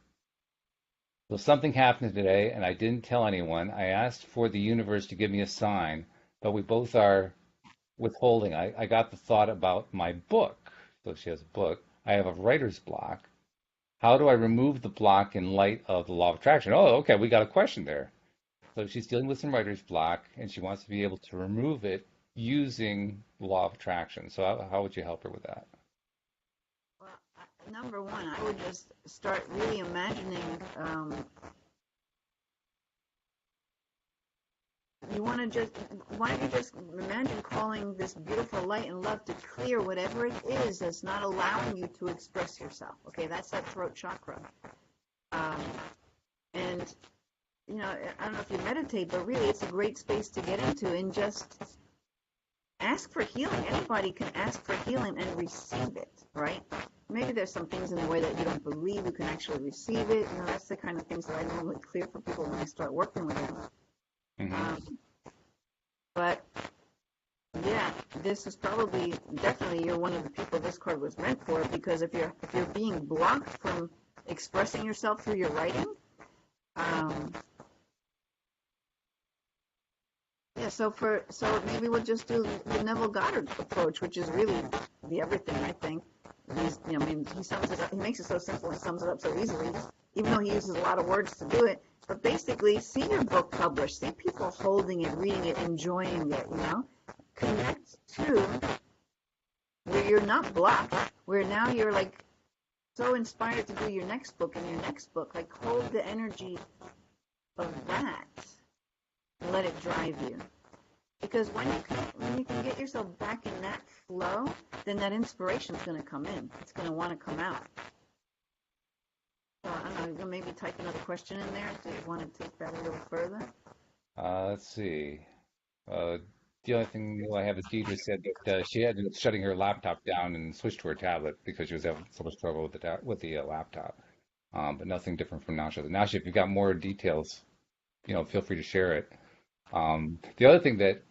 So something happened today, and I didn't tell anyone. I asked for the universe to give me a sign, but we both are withholding. I got the thought about my book. So she has a book. I have a writer's block. How do I remove the block in light of the law of attraction? Oh, okay, we got a question there. So she's dealing with some writer's block, and she wants to be able to remove it using the law of attraction. So how would you help her with that? Well, number one, I would just start really imagining. You want to just, why don't you just imagine calling this beautiful light and love to clear whatever it is that's not allowing you to express yourself. Okay, that's that throat chakra. Um, and, I don't know if you meditate, but really it's a great space to get into and just ask for healing. Anybody can ask for healing and receive it, right? Maybe there's some things in the way that you don't believe you can actually receive it. That's the kind of things that I normally clear for people when I start working with them. Hmm. Um, but yeah, this is definitely you're one of the people this card was meant for, because if you're being blocked from expressing yourself through your writing, um, yeah. So maybe we'll just do the Neville Goddard approach, which is really the everything, I think. I mean, he sums it up, he makes it so simple and sums it up so easily, even though he uses a lot of words to do it. But basically, see your book published, see people holding it, reading it, enjoying it, Connect to where you're not blocked, where now you're like so inspired to do your next book and your next book. Like hold the energy of that and let it drive you. Because when you can get yourself back in that flow, then that inspiration is going to come in. It's going to want to come out. So I don't know, maybe type another question in there. Do you want to take that a little further? Let's see. The only thing I have is Deidre said that she had been shutting her laptop down and switched to her tablet because she was having so much trouble with the laptop. But nothing different from Nasha. Nasha, if you've got more details, feel free to share it. The other thing that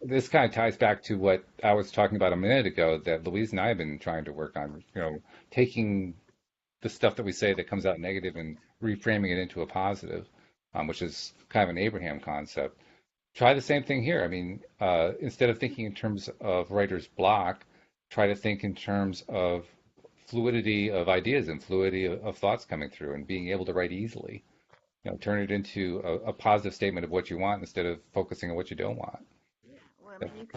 this kind of ties back to what I was talking about a minute ago that Louise and I have been trying to work on, taking the stuff that we say that comes out negative and reframing it into a positive, which is kind of an Abraham concept. Try the same thing here. I mean, instead of thinking in terms of writer's block, try to think in terms of fluidity of ideas and fluidity of thoughts coming through and being able to write easily. Turn it into a positive statement of what you want instead of focusing on what you don't want. Well, I mean,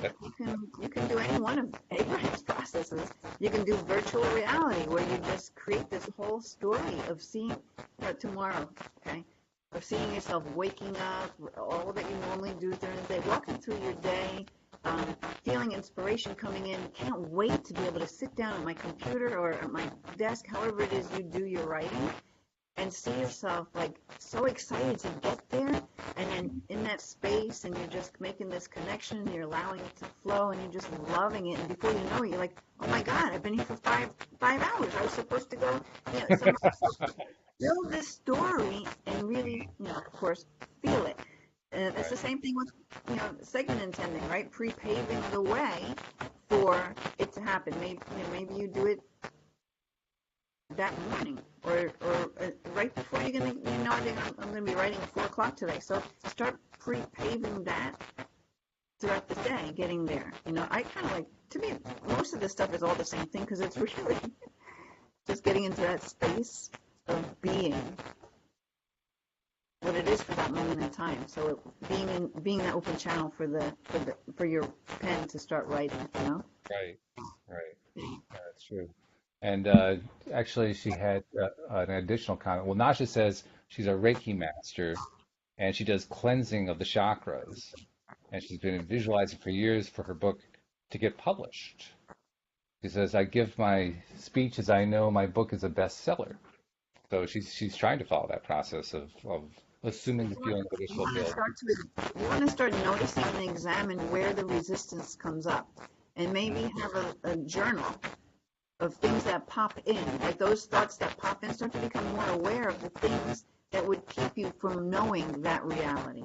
you can do any one of Abraham's processes. You can do virtual reality, where you just create this whole story of seeing tomorrow, okay, of seeing yourself waking up, all that you normally do during the day, walking through your day, feeling inspiration coming in. Can't wait to be able to sit down at my computer or at my desk, however it is you do your writing, and see yourself like so excited to get there, and then in that space, and you're just making this connection, and you're allowing it to flow, and you're just loving it, and before you know it, you're like, oh my God, I've been here for five hours. I was supposed to go, so build this story and really, of course, feel it. And it's the same thing with, segment intending, right? Pre-paving the way for it to happen. Maybe you do it that morning, or right before you're gonna, I'm gonna be writing at 4 o'clock today. So start pre-paving that throughout the day, getting there. I kind of like, to me, most of this stuff is all the same thing because it's really just getting into that space of being what it is for that moment in time. So being that open channel for your pen to start writing. Right. Yeah, that's true. And actually, she had an additional comment. Well, Nasha says she's a Reiki master, and she does cleansing of the chakras, and she's been visualizing for years for her book to get published. She says, "I give my speech as I know my book is a bestseller." So she's trying to follow that process of assuming the feeling that it will build. You want to start noticing and examine where the resistance comes up, and maybe have a journal of things that pop in, like those thoughts that pop in. Start to become more aware of the things that would keep you from knowing that reality.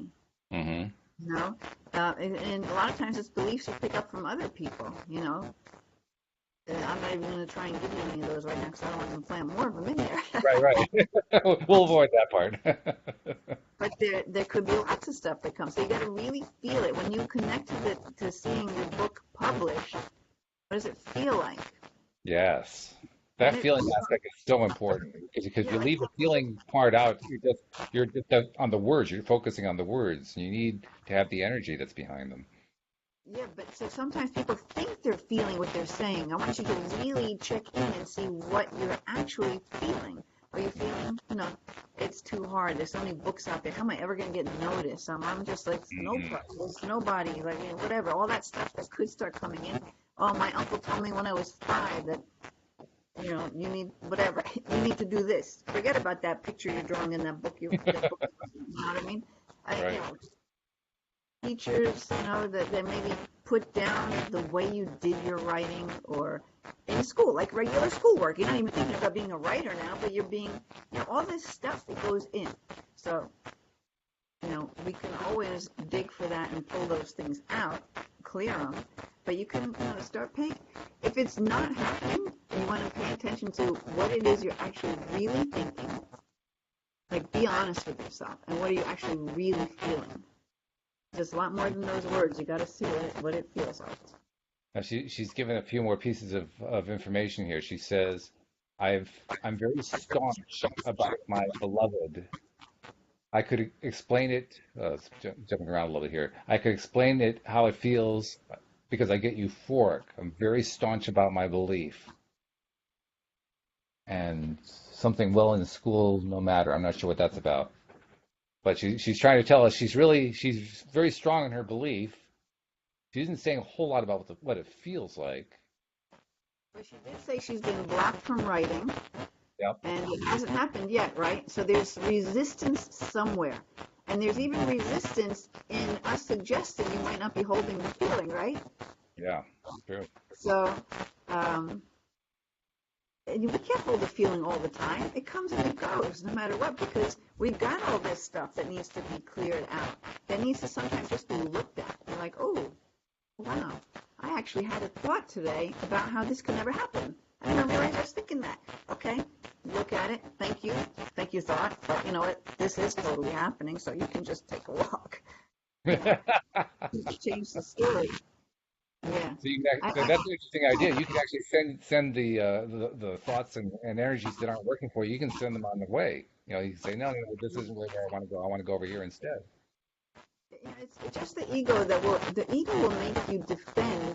Mm-hmm. And a lot of times it's beliefs you pick up from other people. I'm not even going to try and give you any of those right now because I don't want to plant more of them in there. Right. We'll avoid that part. But there could be lots of stuff that comes. So you got to really feel it when you connect to seeing your book published. What does it feel like? Yes. That feeling aspect is so important because you leave the feeling part out, you're just on the words. You're focusing on the words. You need to have the energy that's behind them. Yeah, but so sometimes people think they're feeling what they're saying. I want you to really check in and see what you're actually feeling. Are you feeling, it's too hard. There's so many books out there. How am I ever going to get noticed? I'm just like, nobody, like, whatever. All that stuff that could start coming in. Oh, my uncle told me when I was 5 that, you need whatever. You need to do this. Forget about that picture you're drawing in that book. You know what I mean? Right. Teachers, that maybe put down the way you did your writing, or in school, like regular schoolwork. You're not even thinking about being a writer now, but you're being, all this stuff that goes in. So, we can always dig for that and pull those things out, clear them. But you can start paying. If it's not happening, you want to pay attention to what it is you're actually really thinking. Like, be honest with yourself. And what are you actually really feeling? There's a lot more than those words. You got to see what it feels like. Now she's given a few more pieces of information here. She says, I'm very staunch about my beloved. I could explain it, jumping around a little bit here. I could explain it how it feels because I get euphoric. I'm very staunch about my belief. And something well in school, no matter. I'm not sure what that's about. But she's trying to tell us she's very strong in her belief. She isn't saying a whole lot about what it feels like. But she did say she's been blocked from writing, Yep. and it hasn't happened yet, right? So there's resistance somewhere. And there's even resistance in us suggesting you might not be holding the feeling, right? Yeah, true. So, and we can't hold the feeling all the time. It comes and it goes, no matter what, because we've got all this stuff that needs to be cleared out. That needs to sometimes just be looked at. You're like, oh, wow, I actually had a thought today about how this could never happen. I didn't realize I was thinking that. Okay, look at it. Thank you. Thank you, thought. But you know what? This is totally happening, so you can just take a walk. Yeah. Change the story. Yeah. So, I, so I, that's an interesting idea. You can actually send the thoughts and energies that aren't working for you. You can send them on the way. You can say, no, this isn't where I want to go. I want to go over here instead. it's just the ego will make you defend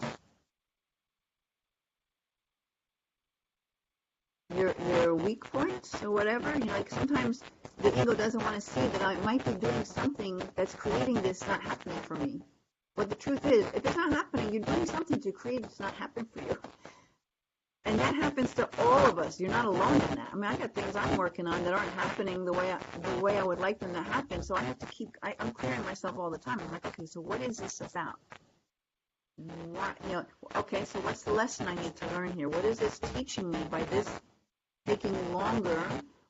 your weak points or whatever. Like sometimes the ego doesn't want to see that I might be doing something that's creating this not happening for me. But the truth is, if it's not happening, you're doing something to create it's not happen for you. And that happens to all of us. You're not alone in that. I mean, I got things I'm working on that aren't happening the way I would like them to happen. So I have to I'm clearing myself all the time. I'm like, okay, so what is this about? What, okay, so what's the lesson I need to learn here? What is this teaching me by this taking longer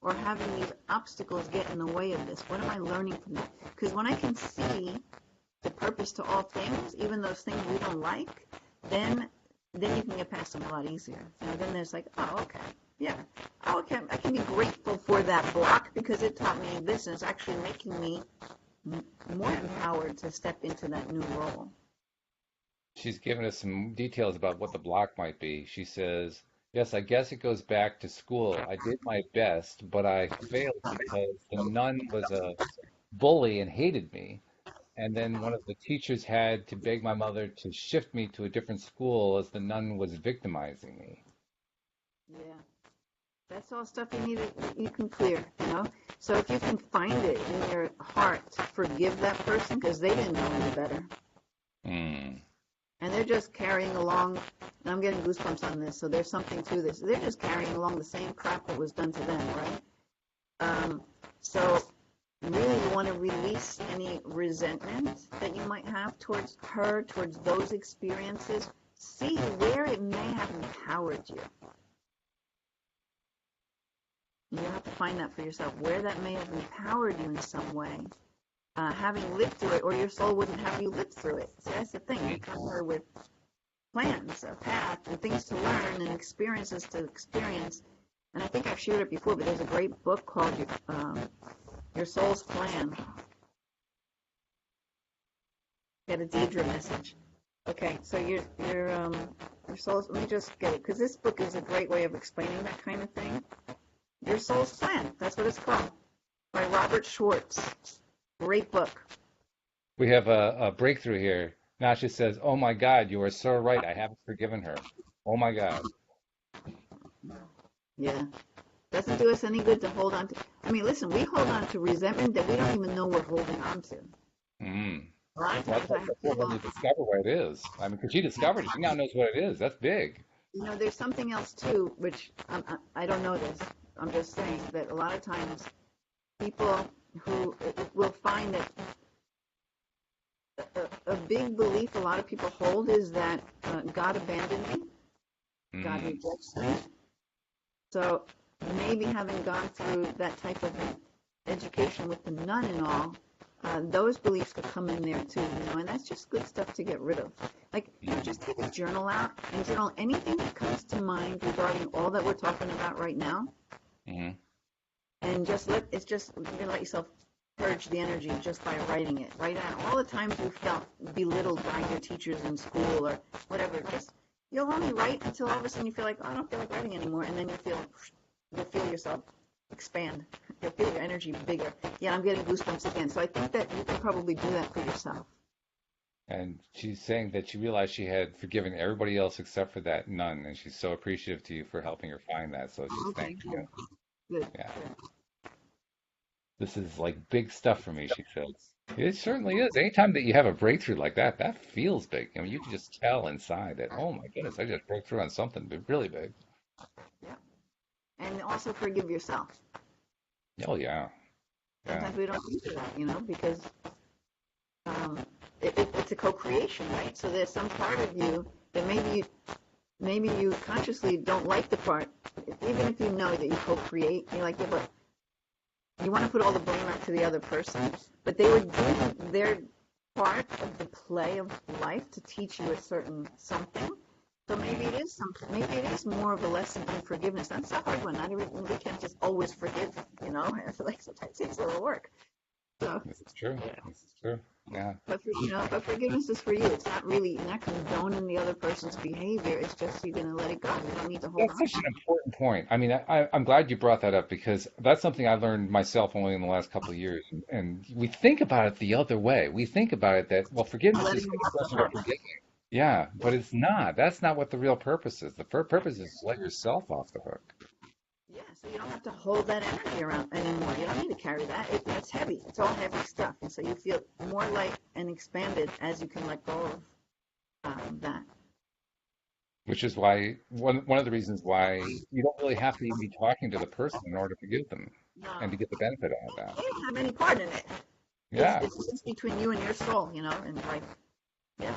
or having these obstacles get in the way of this? What am I learning from that? Because when I can see the purpose to all things, even those things we don't like, then you can get past them a lot easier. Then there's like, oh, okay, yeah. Oh, okay, I can be grateful for that block because it taught me this and it's actually making me more empowered to step into that new role. She's given us some details about what the block might be. She says, yes, I guess it goes back to school. I did my best, but I failed because the nun was a bully and hated me. And then one of the teachers had to beg my mother to shift me to a different school as the nun was victimizing me. Yeah, that's all stuff you can clear. So if you can find it in your heart to forgive that person because they didn't know any better. Mm. And they're just carrying along, and I'm getting goosebumps on this, so there's something to this. They're just carrying along the same crap that was done to them, right? So really you want to release any resentment that you might have towards her, towards those experiences. See where it may have empowered you. You have to find that for yourself, where that may have empowered you in some way. Having lived through it, or your soul wouldn't have you live through it. See, that's the thing. You come here with plans, a path, and things to learn, and experiences to experience. And I think I've shared it before, but there's a great book called Your Soul's Plan. Get a Deidre message. Okay, so your soul's. Let me just get it, because this book is a great way of explaining that kind of thing. Your Soul's Plan. That's what it's called, by Robert Schwartz. Great book. We have a breakthrough here. Nasha says, oh my God, you are so right. I haven't forgiven her. Oh my God. Yeah. Doesn't do us any good to hold on to. I mean, listen, we hold on to resentment that we don't even know we're holding on to. Mm. A lot of Well, times I have that's when you discover what it is. I mean, because she discovered it. She now knows what it is. That's big. there's something else too, which I don't know this. I'm just saying that a lot of times people who will find that a big belief a lot of people hold is that God abandoned me, God rejects me. So maybe having gone through that type of education with the nun and all, those beliefs could come in there too, and that's just good stuff to get rid of. Like, just take a journal out and journal anything that comes to mind regarding all that we're talking about right now, and just you're gonna let yourself purge the energy just by writing it. Write down all the times you felt belittled by your teachers in school or whatever. You'll only write until all of a sudden you feel like, oh, I don't feel like writing anymore, and then you'll feel yourself expand. You'll feel your energy bigger. Yeah, I'm getting goosebumps again. So I think that you can probably do that for yourself. And she's saying that she realized she had forgiven everybody else except for that nun, and she's so appreciative to you for helping her find that. So she's Okay, thanking good, you. good, Yeah, good. this is like big stuff for me, she says. It certainly is. Anytime that you have a breakthrough like that, that feels big. I mean, you can just tell inside that, oh my goodness, I just broke through on something really big. Yeah, and also forgive yourself. Oh yeah, yeah. Sometimes we don't think of that, because um, it's a co-creation, right? So there's some part of you that maybe you consciously don't like the part, even if you know that you co-create. You're like, yeah, but you want to put all the blame onto the other person, but they were doing their part of the play of life to teach you a certain something. So maybe it is more of a lesson in forgiveness. That's a hard one. Not everyone, we can't just always forgive. It's like sometimes it's a little work. So, This is true. This is true. Yeah. but forgiveness is for you. It's not really, you're not condoning the other person's behavior. It's just you're gonna let it go. You don't need to hold That's on such to an it. important point. I mean, I'm glad you brought that up because that's something I learned myself only in the last couple of years. And we think about it the other way. We think about it that, well, forgiveness is Letting for them the off the person we're hook. forgiving. Yeah, but it's not. That's not what the real purpose is. The purpose is to let yourself off the hook. Yeah, so you don't have to hold that energy around anymore. You don't need to carry that. It's heavy. It's all heavy stuff, and so you feel more light and expanded as you can let go of that. Which is why one of the reasons why you don't really have to even be talking to the person in order to forgive them and No, to get the benefit out of that. they don't have any part in it. Yeah, It's just between you and your soul, and like, yeah.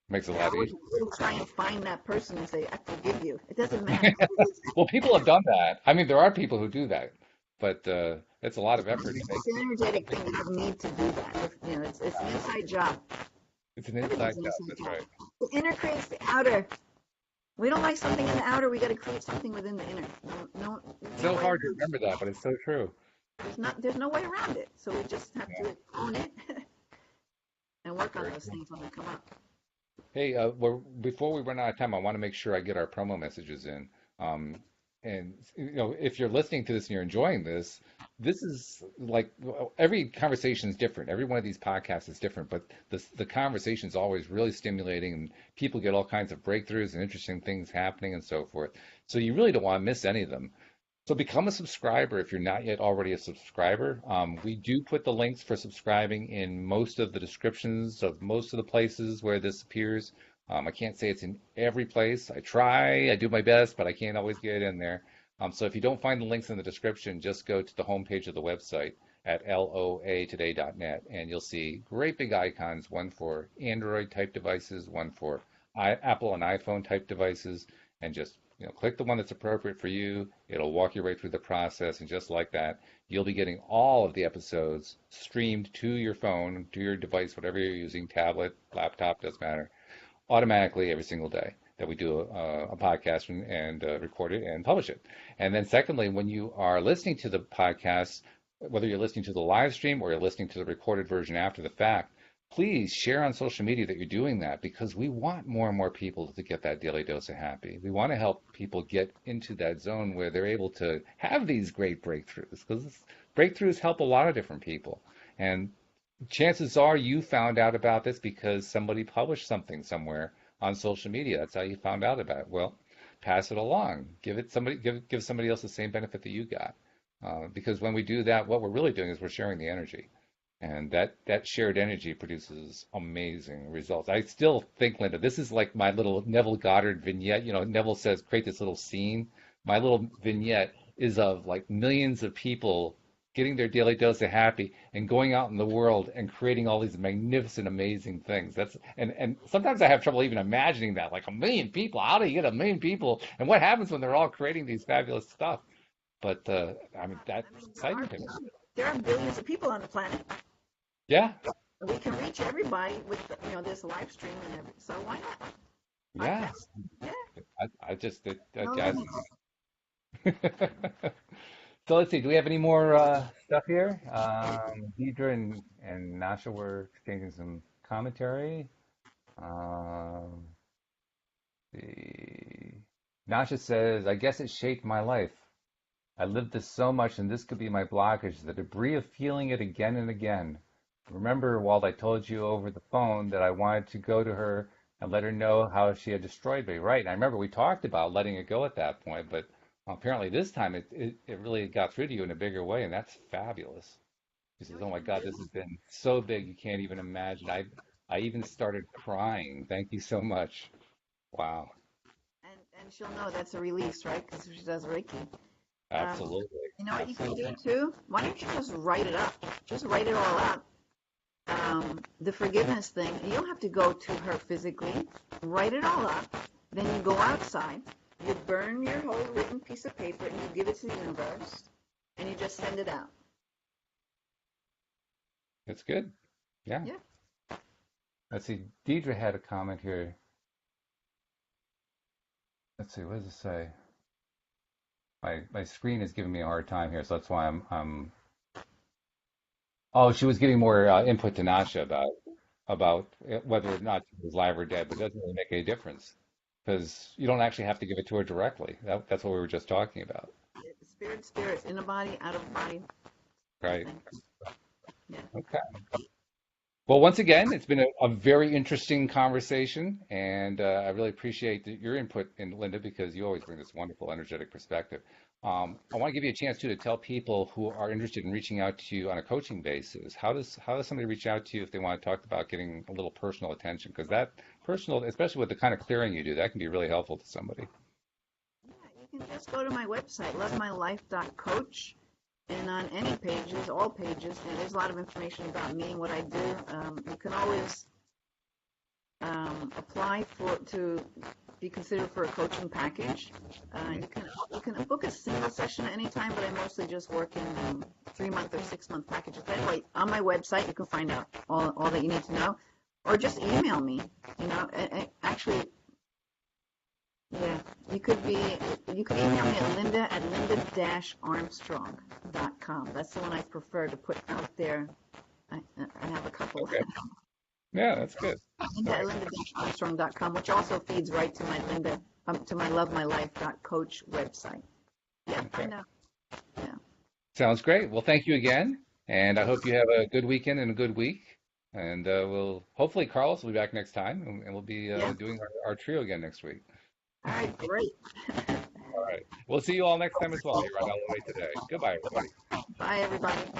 makes it a Yeah, I lot easier. wouldn't try and find that person and say, I forgive you. It doesn't matter. Well, people have done that. I mean, there are people who do that, but it's a lot of effort to make. It's an energetic thing. You don't need to do that. It's an inside job. It's an inside Everything's an job. inside That's job. right. The inner creates the outer. We don't like something in the outer. We got to create something within the inner. No, It's no so way hard to around remember that, but it's so true. it. There's no way around it. So we just have Yeah, to own it and work on very those true. things when they come up. Hey, before we run out of time, I want to make sure I get our promo messages in. Um, and if you're listening to this and you're enjoying this, this is like every conversation is different. Every one of these podcasts is different, but the conversation is always really stimulating, and people get all kinds of breakthroughs and interesting things happening and so forth. So you really don't want to miss any of them. So become a subscriber if you're not yet already a subscriber. We do put the links for subscribing in most of the descriptions of most of the places where this appears. I can't say it's in every place. I try, I do my best, but I can't always get it in there. So if you don't find the links in the description, just go to the homepage of the website at loatoday.net, and you'll see great big icons, one for Android type devices, one for Apple and iPhone type devices, and just click the one that's appropriate for you. It'll walk you right through the process, and just like that, you'll be getting all of the episodes streamed to your phone, to your device, whatever you're using, tablet, laptop, doesn't matter, automatically every single day that we do a podcast and record it and publish it. And then secondly, when you are listening to the podcast, whether you're listening to the live stream or you're listening to the recorded version after the fact, please share on social media that you're doing that because we want more and more people to get that daily dose of happy. We want to help people get into that zone where they're able to have these great breakthroughs because breakthroughs help a lot of different people. And chances are you found out about this because somebody published something somewhere on social media. That's how you found out about it. Well, pass it along. Give somebody else the same benefit that you got. Because when we do that, what we're really doing is we're sharing the energy. And that shared energy produces amazing results. I still think, Linda, this is like my little Neville Goddard vignette. Neville says, create this little scene. My little vignette is of like millions of people getting their daily dose of happy and going out in the world and creating all these magnificent, amazing things. And sometimes I have trouble even imagining that, like a million people. How do you get a million people? And what happens when they're all creating these fabulous stuff? But I mean, that's I mean, exciting to me. there are billions of people on the planet. Yeah, We can reach everybody with this live stream and everything. So why not? yeah. Podcast. Yeah, I just that no jazz. limits. So let's see. Do we have any more stuff here? Deidre and Nasha were exchanging some commentary. Um, see. Nasha says, I guess it shaped my life. I lived this so much, and this could be my blockage, the debris of feeling it again and again. Remember, Walt, I told you over the phone that I wanted to go to her and let her know how she had destroyed me. Right. And I remember we talked about letting it go at that point, but apparently this time it really got through to you in a bigger way, and that's fabulous. She says, No, "Oh you my can God, do this has been so big you can't even imagine." I even started crying. Thank you so much. Wow. and she'll know that's a release, right? Because she does Reiki. Absolutely. You know what you can do Absolutely. too? Why don't you just write it up? Just write it all out. The forgiveness thing, you don't have to go to her physically. Write it all up. Then you go outside. You burn your whole written piece of paper and you give it to the universe. And you just send it out. It's good. Yeah. Yeah. Let's see. Deidre had a comment here. Let's see. What does it say? My screen is giving me a hard time here, so that's why I'm. Oh, she was giving more input to Nasha about whether or not she was live or dead, but it doesn't really make any difference because you don't actually have to give it to her directly. That's what we were just talking about. Spirit, in a body, out of body. Same Right. thing. Yeah. Okay. Well, once again, it's been a very interesting conversation, and I really appreciate your input in Linda because you always bring this wonderful, energetic perspective. I want to give you a chance too to tell people who are interested in reaching out to you on a coaching basis. How does somebody reach out to you if they want to talk about getting a little personal attention? Because that personal, especially with the kind of clearing you do, that can be really helpful to somebody. Yeah, you can just go to my website, lovemylife.coach. And on any pages, all pages, there's a lot of information about me and what I do. You can always apply to be considered for a coaching package. You can book a single session at any time, but I mostly just work in 3 month or 6 month packages. But anyway, on my website you can find out all that you need to know, or just email me. Actually, yeah, you could email me at linda@linda-armstrong.com. That's the one I prefer to put out there. I have a couple. Okay. Yeah, that's good. All Linda at right. linda-armstrong.com, which also feeds right to my lovemylife.coach website. Yeah, Okay. find out. Yeah. Sounds great. Well, thank you again, and I hope you have a good weekend and a good week. And we'll hopefully Carlos will be back next time, and we'll be Yeah. doing our trio again next week. All right, great. All right. We'll see you all next time as well here on LOA Today. Goodbye, everybody. Bye, everybody.